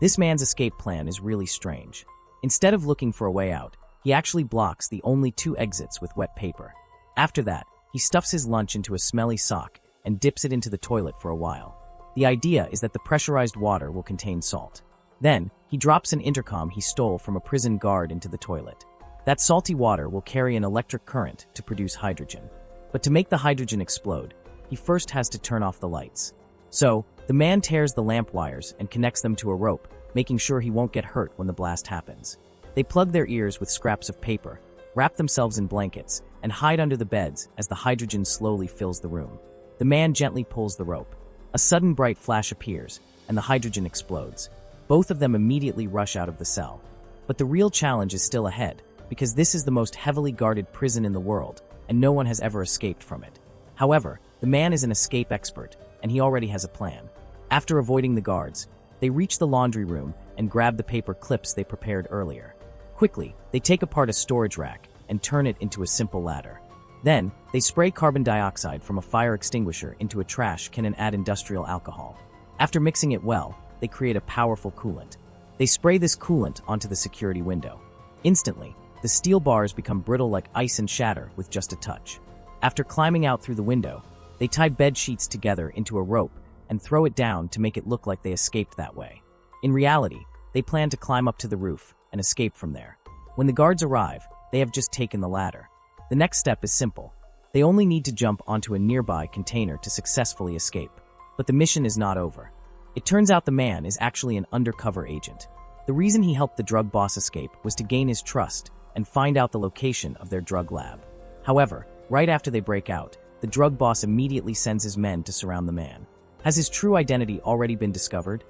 This man's escape plan is really strange. Instead of looking for a way out, he actually blocks the only two exits with wet paper. After that, he stuffs his lunch into a smelly sock and dips it into the toilet for a while. The idea is that the pressurized water will contain salt. Then, he drops an intercom he stole from a prison guard into the toilet. That salty water will carry an electric current to produce hydrogen. But to make the hydrogen explode, he first has to turn off the lights. So, the man tears the lamp wires and connects them to a rope, making sure he won't get hurt when the blast happens. They plug their ears with scraps of paper, wrap themselves in blankets, and hide under the beds as the hydrogen slowly fills the room. The man gently pulls the rope. A sudden bright flash appears, and the hydrogen explodes. Both of them immediately rush out of the cell. But the real challenge is still ahead, because this is the most heavily guarded prison in the world, and no one has ever escaped from it. However, the man is an escape expert, and he already has a plan. After avoiding the guards, they reach the laundry room and grab the paper clips they prepared earlier. Quickly, they take apart a storage rack and turn it into a simple ladder. Then, they spray carbon dioxide from a fire extinguisher into a trash can and add industrial alcohol. After mixing it well, they create a powerful coolant. They spray this coolant onto the security window. Instantly, the steel bars become brittle like ice and shatter with just a touch. After climbing out through the window, they tie bed sheets together into a rope and throw it down to make it look like they escaped that way. In reality, they plan to climb up to the roof and escape from there. When the guards arrive, they have just taken the ladder. The next step is simple. They only need to jump onto a nearby container to successfully escape. But the mission is not over. It turns out the man is actually an undercover agent. The reason he helped the drug boss escape was to gain his trust and find out the location of their drug lab. However, right after they break out, the drug boss immediately sends his men to surround the man. Has his true identity already been discovered?